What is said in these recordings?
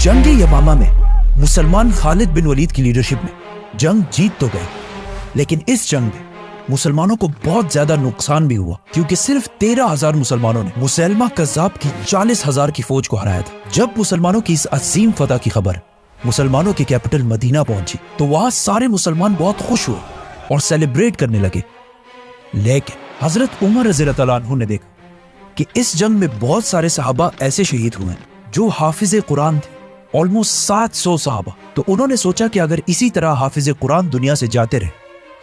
जंग यमामा में मुसलमान खालिद बिन वलीद की लीडरशिप में जंग जीत तो गए, लेकिन इस जंग में मुसलमानों को बहुत ज्यादा नुकसान भी हुआ, क्योंकि सिर्फ 13,000 मुसलमानों ने मुसैलमा कज़्ज़ाब की 40,000 की फौज को हराया था। जब मुसलमानों की इस अजीम फतह की खबर मुसलमानों की कैपिटल मदीना पहुंची तो वहां सारे मुसलमान बहुत खुश हुए और सेलिब्रेट करने लगे। लेकिन हजरत उमर रज़ियल्लाहु अन्हु ने देखा कि इस जंग में बहुत सारे सहाबा ऐसे शहीद हुए जो हाफिज कुरान थे, ऑलमोस्ट 700 सहाबा। तो उन्होंने सोचा कि अगर इसी तरह हाफिज कुरान दुनिया से जाते रहे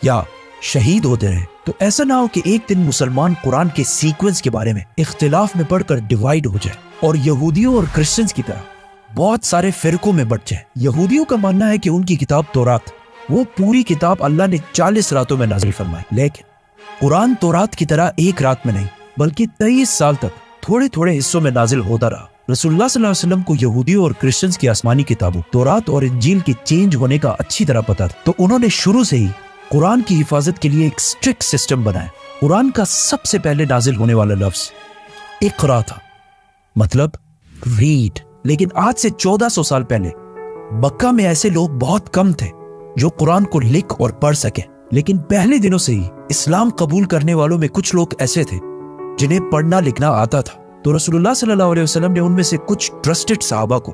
या शहीद होते रहे तो ऐसा ना हो कि एक दिन मुसलमान कुरान के सीक्वेंस के बारे में इख्तिलाफ में पढ़कर डिवाइड हो जाए और यहूदियों और क्रिश्चियंस की तरह बहुत सारे फिरकों में बट जाए। यहूदियों का मानना है कि उनकी किताब तौरात, वो पूरी किताब अल्लाह ने 40 रातों में नाज़िल फरमाई, लेकिन कुरान तौरात की तरह एक रात में नहीं बल्कि 23 साल तक थोड़े थोड़े हिस्सों में नाजिल होता रहा। रसूलुल्लाह सल्लल्लाहु अलैहि वसल्लम को यहूदियों और क्रिश्चियंस की आसमानी किताबों तौरात और इंजील के चेंज होने का अच्छी तरह पता था, तो उन्होंने शुरू से ही कुरान की हिफाजत के लिए एक स्ट्रिक्ट सिस्टम बनाया। कुरान का सबसे पहले नाजिल होने वाला लफ्ज इक़रा था, मतलब रीड। लेकिन आज से 1400 साल पहले मक्का में ऐसे लोग बहुत कम थे जो कुरान को लिख और पढ़ सके। लेकिन पहले दिनों से ही इस्लाम कबूल करने वालों में कुछ लोग ऐसे थे जिन्हें पढ़ना लिखना आता था। तो रसूलुल्लाह सल्लल्लाहु अलैहि वसल्लम ने उनमें से कुछ ट्रस्टेड सहाबा को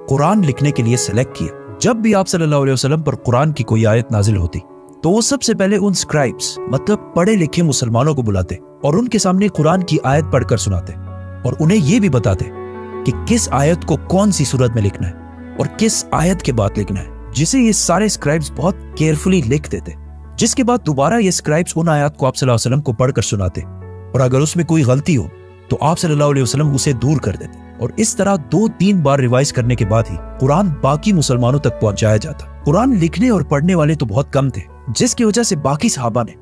कुरान लिखने के लिए सेलेक्ट किया। जब भी आप सल्लल्लाहु अलैहि वसल्लम पर कुरान की कोई आयत नाजिल होती तो वो सबसे पहले उन स्क्राइब्स, मतलब पढ़े लिखे मुसलमानों को बुलाते और उनके सामने कुरान की आयत पढ़कर सुनाते और उन्हें ये भी बताते कि किस आयत को कौन सी सूरत में लिखना है और किस आयत के बाद लिखना है, जिसे ये सारे स्क्राइब्स बहुत केयरफुली लिख देते। जिसके बाद दोबारा ये स्क्राइब्स उन आयत को आप सल्लल्लाहु अलैहि वसल्लम को पढ़कर सुनाते और अगर उसमें कोई गलती हो तो आप सल्लल्लाहु अलैहि वसल्लम उसे दूर कर देते और इस तरह 2-3 बार रिवाइज करने के बाद ही कुरान बाकी मुसलमानों तक पहुंचाया जाता। कुरान लिखने और पढ़ने वाले तो बहुत कम थे, जिसकी वजह से बाकी सहाबा ने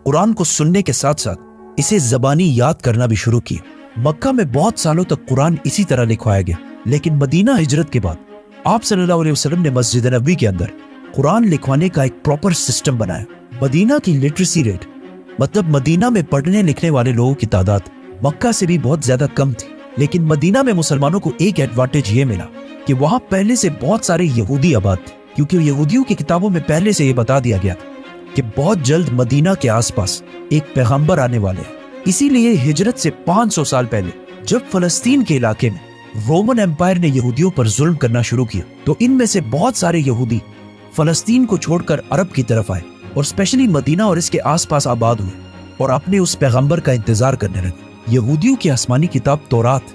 कुरान को सुनने के साथ साथ इसे ज़बानी याद करना भी शुरू किया। मक्का में बहुत सालों तक कुरान इसी तरह लिखवाया गया, लेकिन मदीना हिजरत के बाद आप सल्लल्लाहु अलैहि वसल्लम ने मस्जिद नबवी के अंदर कुरान लिखवाने का एक प्रॉपर सिस्टम बनाया। मदीना की लिटरेसी रेट, मतलब मदीना में पढ़ने लिखने वाले लोगों की तादाद मक्का से भी बहुत ज्यादा कम थी, लेकिन मदीना में मुसलमानों को एक एडवांटेज ये मिला कि वहां पहले से बहुत सारे यहूदी आबाद थे, क्योंकि यहूदियों की किताबों में पहले से ये बता दिया गया था कि बहुत जल्द मदीना के आसपास एक पैगंबर आने वाले हैं। इसीलिए हिजरत से 500 साल पहले जब फलस्तीन के इलाके में रोमन एम्पायर ने यहूदियों पर जुल्म करना शुरू किया तो इनमें से बहुत सारे यहूदी फलस्तीन को छोड़कर अरब की तरफ आए और स्पेशली मदीना और इसके आसपास आबाद हुए और अपने उस पैगंबर का इंतजार करने लगे। यहूदियों की आसमानी किताब तौरात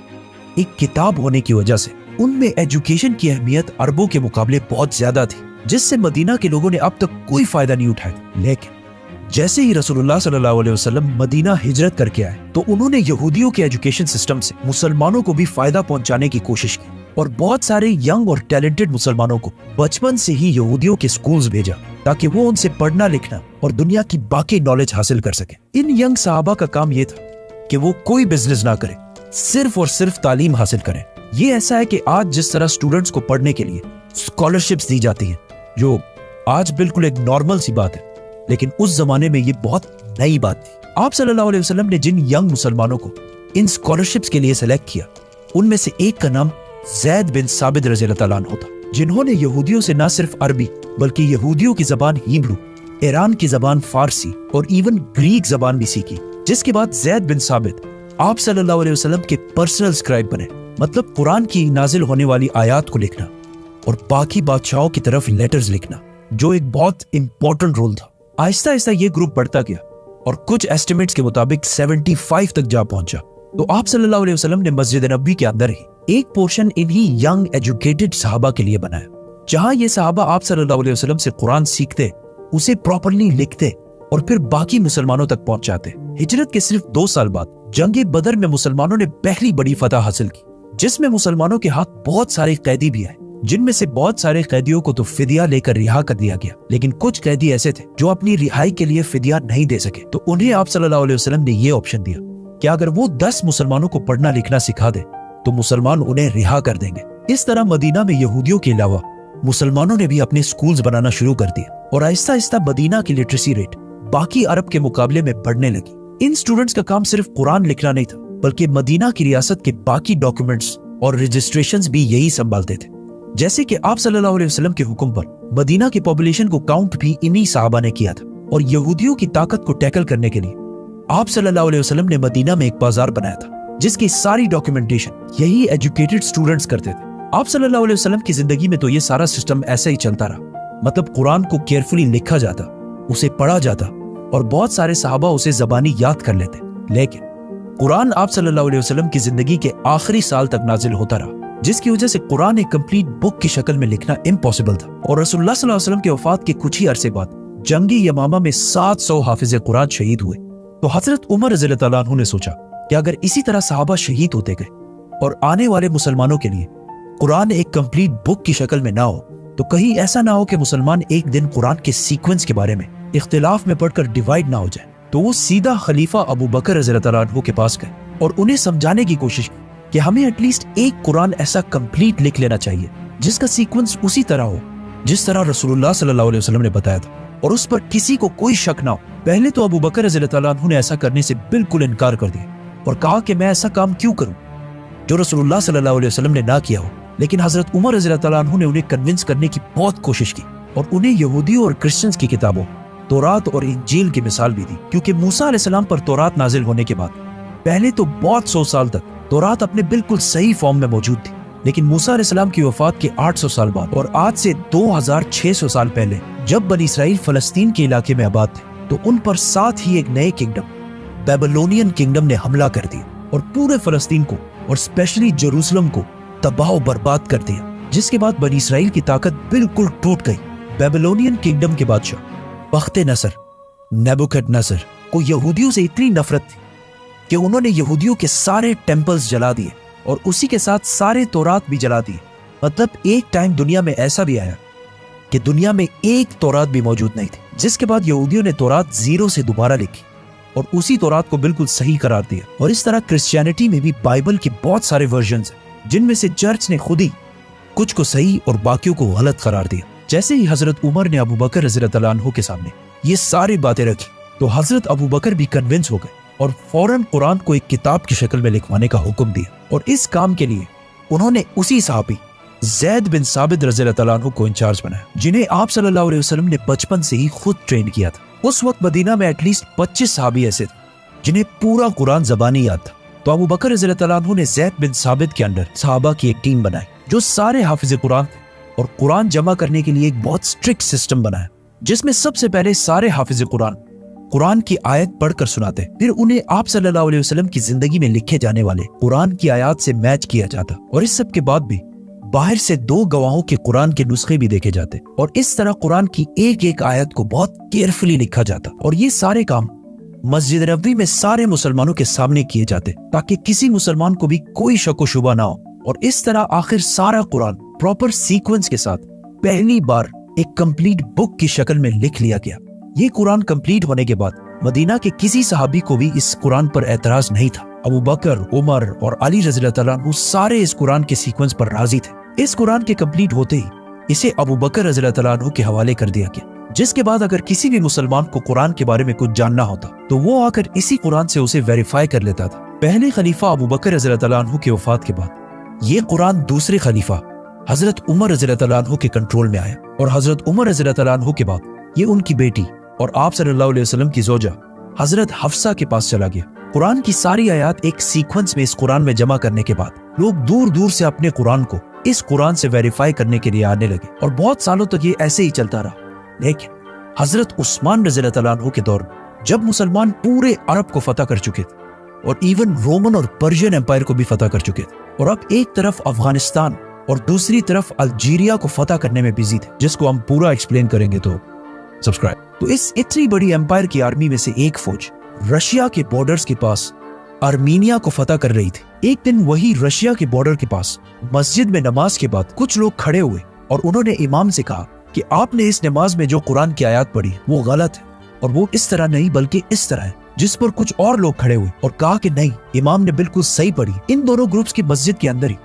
एक किताब होने की वजह से उनमें एजुकेशन की अहमियत अरबों के मुकाबले बहुत ज्यादा थी, जिससे मदीना के लोगों ने अब तक कोई फायदा नहीं उठाया। लेकिन जैसे ही रसूलुल्लाह सल्लल्लाहु अलैहि वसल्लम मदीना हिजरत करके आए तो उन्होंने यहूदियों के एजुकेशन सिस्टम से मुसलमानों को भी फायदा पहुंचाने की कोशिश की और बहुत सारे यंग और टैलेंटेड मुसलमानों को बचपन से ही यहूदियों के स्कूल्स भेजा ताकि वो उनसे पढ़ना लिखना और दुनिया की बाकी नॉलेज हासिल कर सके। इन यंग सहाबा का काम ये था कि वो कोई बिजनेस ना करे, सिर्फ और सिर्फ तालीम हासिल करें। ये ऐसा है कि आज जिस तरह स्टूडेंट्स को पढ़ने के लिए स्कॉलरशिप्स दी जाती हैं, जो आज बिल्कुल एक नॉर्मल सी बात है, लेकिन उस जमाने में ये बहुत नई बात थी। आप सल्लल्लाहु अलैहि वसल्लम ने जिन यंग मुसलमानों को इन स्कॉलरशिप्स के लिए सेलेक्ट किया उनमें से एक का नाम ज़ैद बिन साबित रज़ियल्लाहु अन्हु था, जिन्होंने यहूदियों से न सिर्फ अरबी बल्कि यहूदियों की जबान हिब्रू, ईरान की जबान फारसी और इवन ग्रीक जबान भी सीखी। जिसके बाद ज़ैद बिन साबित आप सल्लल्लाहु अलैहि वसल्लम के पर्सनल स्क्राइब बने, मतलब कुरान की नाजिल होने वाली आयत को लिखना और बाकी बादशाहों की तरफ लेटर्स लिखना, जो एक बहुत इंपॉर्टेंट रोल था। आहिस्ता आहिस्ता ये ग्रुप बढ़ता गया और कुछ एस्टिमेट्स के मुताबिक 75 तक जा पहुंचा। तो आप सल्लल्लाहु अलैहि वसल्लम ने मस्जिद नबवी के अंदर ही एक पोर्शन इन्हीं यंग एजुकेटेड सहाबा के लिए बनाया, जहां ये सहाबा आप सल्लल्लाहु अलैहि वसल्लम से कुरान सीखते, उसे प्रॉपर्ली लिखते और फिर बाकी मुसलमानों तक पहुंचाते। हिजरत के सिर्फ 2 साल बाद जंगे बदर में मुसलमानों ने पहली बड़ी फतह हासिल की, जिसमें मुसलमानों के हाथ बहुत सारे कैदी भी आए, जिनमें से बहुत सारे कैदियों को तो फिदिया लेकर रिहा कर दिया गया, लेकिन कुछ कैदी ऐसे थे जो अपनी रिहाई के लिए फिदिया नहीं दे सके। तो उन्हें आप सल्लल्लाहु अलैहि वसल्लम ने ये ऑप्शन दिया कि अगर वो 10 मुसलमानों को पढ़ना लिखना सिखा दे तो मुसलमान उन्हें रिहा कर देंगे। इस तरह मदीना में यहूदियों के अलावा मुसलमानों ने भी अपने स्कूल्स बनाना शुरू कर दिए और आहिस्ता आहिस्ता मदीना की लिटरेसी रेट बाकी अरब के मुकाबले में बढ़ने लगी। इन स्टूडेंट्स का काम सिर्फ कुरान लिखना नहीं था, बल्कि मदीना की रियासत के बाकी डॉक्यूमेंट्स और रजिस्ट्रेशंस भी यही संभालते थे। जैसे कि आप सल्लल्लाहु अलैहि वसल्लम के हुक्म पर मदीना की पॉपुलेशन को काउंट भी इन्हीं साहबा ने किया था, और यहूदियों की ताकत को टैकल करने के लिए आप सल्लल्लाहु अलैहि वसल्लम ने मदीना में एक बाजार बनाया था जिसकी सारी डॉक्यूमेंटेशन यही एजुकेटेड स्टूडेंट्स करते थे। आप सल्लल्लाहु अलैहि वसल्लम की जिंदगी में तो ये सारा सिस्टम ऐसे ही चलता रहा, मतलब कुरान को केयरफुली लिखा जाता, उसे पढ़ा जाता और बहुत सारे सहाबा उसे जबानी याद कर लेते। लेकिन कुरान आप सल्लल्लाहु अलैहि वसल्लम की जिंदगी के आखिरी साल तक नाजिल होता रहा, जिसकी वजह से कुरान एक कंप्लीट बुक की शक्ल में लिखना इम्पॉसिबल था। और रसूलुल्लाह सल्लल्लाहु अलैहि वसल्लम के वफात के कुछ ही अरसे बाद जंगी यमामा में 700 हाफिज कुरान शहीद हुए। तो हजरत उमर रज़ियल्लाहु ताला अन्हु ने सोचा कि अगर इसी तरह सहाबा शहीद होते गए और आने वाले मुसलमानों के लिए कुरान एक कंप्लीट बुक की शक्ल में ना हो, तो कहीं ऐसा ना हो कि मुसलमान एक दिन कुरान के सीक्वेंस के बारे में इख्तिलाफ में पढ़कर डिवाइड ना हो जाए। तो वो सीधा खलीफा अबू बकर रज़ियल्लाहु ताला अन्हु के पास गए और उन्हें समझाने की कोशिश की कि हमें एटलीस्ट एक कुरान ऐसा कंप्लीट लिख लेना चाहिए जिसका सीक्वेंस उसी तरह हो जिस तरह रसूलुल्लाह सल्लल्लाहु अलैहि वसल्लम ने बताया था, और उस पर किसी को कोई शक ना हो। पहले तो अबू बकर रज़ियल्लाहु ताला अन्हु ने ऐसा करने से बिल्कुल इनकार कर दिया और कहा कि मैं ऐसा काम क्यों करूं जो रसूलुल्लाह सल्लल्लाहु अलैहि वसल्लम ने ना किया हो। लेकिन हजरत उमर रज़ियल्लाहु ताला अन्हु ने उन्हें कन्विंस करने की बहुत कोशिश की और उन्हें यहूदियों और क्रिश्चियंस की किताबों तौरात और इंजील की मिसाल भी दी, क्योंकि मूसा अलैहिस्सलाम पर तौरात नाजिल होने के बाद पहले तो बहुत 100 साल तक तौरात अपने बिल्कुल सही फॉर्म में मौजूद थी, लेकिन मूसा अलैहिस्सलाम की वफात के 800 साल बाद और आज से 2600 साल पहले जब बनी इसराइल फलस्तीन के इलाके में आबाद थे, तो उन पर साथ ही एक नए किंगडम बेबीलोनियन किंगडम ने हमला कर दिया और पूरे फलस्तीन को और स्पेशली जेरूसलम को तबाह बर्बाद कर दिया, जिसके बाद बनी इसराइल की ताकत बिल्कुल टूट गई। बेबीलोनियन किंगडम के बादशाह बख्त-ए-नसर नेबुकदनेस्सर को यहूदियों से इतनी नफरत थी कि उन्होंने यहूदियों के सारे टेम्पल्स जला दिए और उसी के साथ सारे तौरात भी जला दिए। मतलब एक टाइम दुनिया में ऐसा भी आया कि दुनिया में एक तौरात भी मौजूद नहीं थी, जिसके बाद यहूदियों ने तौरात जीरो से दोबारा लिखी और उसी तौरात को बिल्कुल सही करार दिया। और इस तरह क्रिश्चियनिटी में भी बाइबल के बहुत सारे वर्जन्स हैं जिनमें से चर्च ने खुद ही कुछ को सही और बाकियों को गलत करार दिया। जैसे ही हजरत उमर ने अबू बकर रज़ियल्लाहु ताला अन्हु के सामने ये सारी बातें रखी, तो हजरत अबू बकर भी कन्विंस हो गए और फौरन कुरान को एक किताब की शक्ल में लिखवाने का हुक्म दिया। और इस काम के लिए उन्होंने उसी सहाबी ज़ैद बिन साबित रज़ियल्लाहु ताला अन्हु को इंचार्ज बनाया, जिन्हें आप सल्लल्लाहु अलैहि वसल्लम ने बचपन से ही खुद ट्रेन किया था। उस वक्त मदीना में एटलीस्ट 25 सहाबी ऐसे थे जिन्हें पूरा कुरान ज़बानी याद था। तो अबू बकर रज़ियल्लाहु ताला अन्हु ने ज़ैद बिन साबित के अंडर सहाबा की एक टीम बनाई जो सारे हाफिज़ कुरान थे, और कुरान जमा करने के लिए एक बहुत स्ट्रिक्ट सिस्टम बनाया, जिसमें सबसे पहले सारे हाफिज़ कुरान की आयत पढ़कर सुनाते, फिर उन्हें आप सल्लल्लाहु अलैहि वसल्लम की जिंदगी में लिखे जाने वाले कुरान की आयत से मैच किया जाता, और इस सब के बाद भी बाहर से 2 गवाहों के कुरान के नुस्खे भी देखे जाते, और इस तरह कुरान की एक एक आयत को बहुत केयरफुली लिखा जाता। और ये सारे काम मस्जिद नबवी में सारे मुसलमानों के सामने किए जाते ताकि किसी मुसलमान को भी कोई शक व शुबा ना हो। और इस तरह आखिर सारा कुरान प्रॉपर सीक्वेंस के साथ पहली बार एक कंप्लीट बुक की शक्ल में लिख लिया गया। ये कुरान कंप्लीट होने के बाद मदीना के किसी सहाबी को भी इस कुरान पर एतराज नहीं था। अबू बकर, उमर और अली रज़ियल्लाहु ताला अन्हु सारे इस कुरान के सीक्वेंस पर राजी थे। इस कुरान के कंप्लीट होते ही इसे अबू बकर रज़ियल्लाहु ताला अन्हु के हवाले कर दिया गया, जिसके बाद अगर किसी भी मुसलमान को कुरान के बारे में कुछ जानना होता तो वो आकर इसी कुरान से उसे वेरीफाई कर लेता था। पहले खलीफा अबू बकर रज़ियल्लाहु ताला अन्हु की वफात के बाद ये कुरान दूसरे खलीफा हजरत उमर रज़ियल्लाहु ताला अन्हु के कंट्रोल में आया, और हजरत उमर रज़ियल्लाहु ताला अन्हु के बाद ये उनकी बेटी और आप सल्लल्लाहु अलैहि वसल्लम की जोजा हजरत हफ्सा के पास चला गया। कुरान की सारी आयत एक सीक्वेंस में इस कुरान में जमा करने के बाद लोग दूर दूर से अपने कुरान को इस कुरान से वेरीफाई करने के लिए आने लगे, और बहुत सालों तक ये ऐसे ही चलता रहा। लेकिन हजरत उस्मान रज़ियल्लाहु ताला अन्हु के दौर में जब मुसलमान पूरे अरब को फतह कर चुके थे और इवन रोमन और पर्शियन एम्पायर को भी फतह कर चुके थे, और अब एक तरफ अफगानिस्तान और दूसरी तरफ अल्जीरिया को फतह करने में बिजी थे, जिसको हम पूरा एक्सप्लेन करेंगे तो सब्सक्राइब। तो इस इतनी बड़ी एम्पायर की आर्मी में से एक फौज रशिया के बॉर्डर्स के पास आर्मीनिया को फतह कर रही थी। एक दिन वही रशिया के बॉर्डर के पास मस्जिद में नमाज के बाद कुछ लोग खड़े हुए और उन्होंने इमाम से कहा कि आपने इस नमाज में जो कुरान की आयत पढ़ी वो गलत है, और वो इस तरह नहीं बल्कि इस तरह है। जिस पर कुछ और लोग खड़े हुए और कहा कि नहीं, इमाम ने बिल्कुल सही पढ़ी। इन दोनों ग्रुप्स की मस्जिद के अंदर ही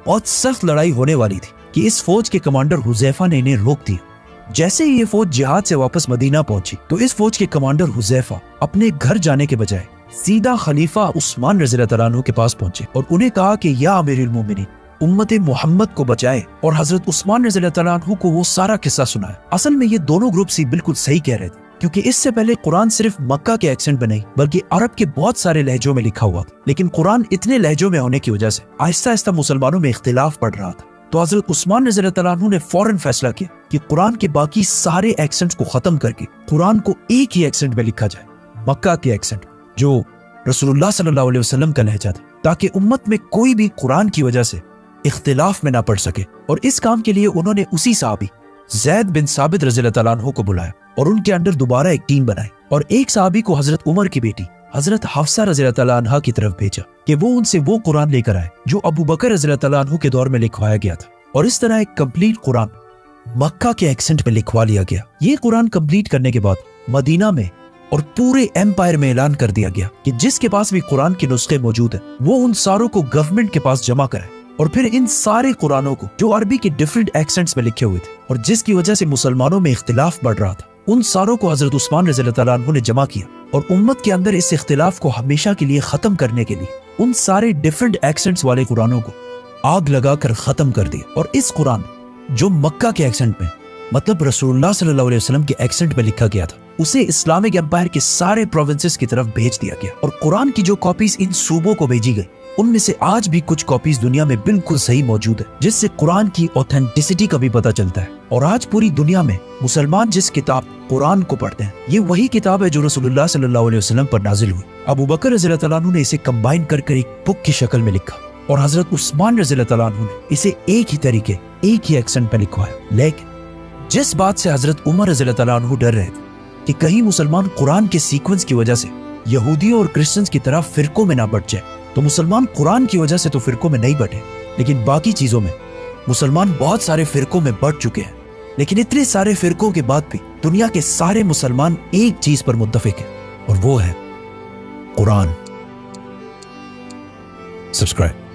बहुत सख्त लड़ाई होने वाली थी कि इस फौज के कमांडर हुज़ैफा ने इन्हें रोक दिया। जैसे ही ये फौज जिहाद से वापस मदीना पहुंची तो इस फौज के कमांडर हुज़ैफा अपने घर जाने के बजाय सीधा खलीफा उस्मान रज़ियल्लाहु ताला अन्हु के पास पहुंचे और उन्हें कहा कि या अमीरुल मोमिनीन, उम्मत मोहम्मद को बचाए और हजरत उस्मान रज़ी अल्लाह तआला अन्हु को वो सारा किस्सा सुनाया। असल में ये दोनों ग्रुप्स ही बिल्कुल सही कह रहे थे, क्योंकि इससे पहले कुरान सिर्फ मक्का के एक्सेंट में नहीं बल्कि अरब के बहुत सारे लहजों में लिखा हुआ था। लेकिन कुरान इतने लहजों में होने की वजह से आहिस्ता आहिस्ता मुसलमानों में इख्तिलाफ बढ़ रहा था। तो हजरत उस्मान रज़ी अल्लाह तआला अन्हु ने फौरन फैसला किया कि कुरान के बाकी सारे एक्सेंट्स को खत्म करके कुरान को एक ही एक्सेंट में लिखा जाए, मक्का के एक्सेंट, जो रसूलुल्लाह सल्लल्लाहु अलैहि वसल्लम का लहजा था, ताकि उम्मत में कोई भी कुरान की वजह से इख्तिलाफ में ना पड़ सके। और इस काम के लिए उन्होंने उसी सहाबी ज़ैद बिन साबित रज़ी अल्लाह तआला अन्हु को बुलाया और उनके अंडर दोबारा एक टीम बनाई और एक सहाबी को हजरत उमर की बेटी हजरत हफ्सा रज़ी अल्लाह तआला अन्हा की तरफ भेजा कि वो उनसे वो कुरान लेकर आए जो अबू बकर रज़ी अल्लाह तआला अन्हु के दौर में लिखवाया गया था। और इस तरह एक कंप्लीट कुरान मक्का के एक्सेंट में लिखवा लिया गया। ये कुरान कंप्लीट करने के बाद मदीना में और पूरे एम्पायर में ऐलान कर दिया गया कि जिसके पास भी कुरान के नुस्खे मौजूद है वो उन सारों को गवर्नमेंट के पास जमा कराए। और फिर इन सारे कुरानों को जो अरबी के डिफरेंट एक्सेंट्स में लिखे हुए थे और जिसकी वजह से मुसलमानों में इख्तिलाफ बढ़ रहा था, उन सारों को हजरत उस्मान रज़ी अल्लाह तआला अन्हु ने जमा किया और उम्मत के अंदर इस इख्तिलाफ को हमेशा के लिए खत्म करने के लिए उन सारे डिफरेंट एक्सेंट्स वाले कुरानों को आग लगाकर खत्म कर दिया। और इस कुरान जो मक्का के एक्सेंट में मतलब रसूलुल्लाह सल्लल्लाहु अलैहि वसल्लम के एक्सेंट में लिखा गया था, उसे इस्लामिक एम्पायर के सारे प्रोविंसेस की तरफ भेज दिया गया। और कुरान की जो कॉपीज इन सूबों को भेजी गई उनमें से आज भी कुछ कॉपीज दुनिया में बिल्कुल सही मौजूद है, जिससे कुरान की ऑथेंटिसिटी का भी पता चलता है। और आज पूरी दुनिया में मुसलमान जिस किताब कुरान को पढ़ते हैं, ये वही किताब है जो रसूलुल्लाह सल्लल्लाहु अलैहि वसल्लम पर नाजिल हुई। अबू बकर रज़ी अल्लाह तआला अन्हु ने इसे कंबाइन कर एक बुक की शक्ल में लिखा और हजरत उस्मान रज़ी अल्लाह तआला अन्हु ने इसे एक ही तरीके एक ही एक्सेंट में लिखवाया। लेकिन जिस बात से हजरत उमर रज़ी अल्लाह तआला अन्हु डर रहे थे कि कहीं मुसलमान कुरान के सीक्वेंस की वजह से यहूदियों और क्रिश्चियंस की तरह फिरकों में ना बढ़ जाए, तो मुसलमान कुरान की वजह से तो फिरकों में नहीं बढ़े, लेकिन बाकी चीजों में मुसलमान बहुत सारे फिरकों में बढ़ चुके हैं। लेकिन इतने सारे फिरकों के बाद भी दुनिया के सारे मुसलमान एक चीज पर मुत्तफिक हैं और वो है कुरान। सब्सक्राइब।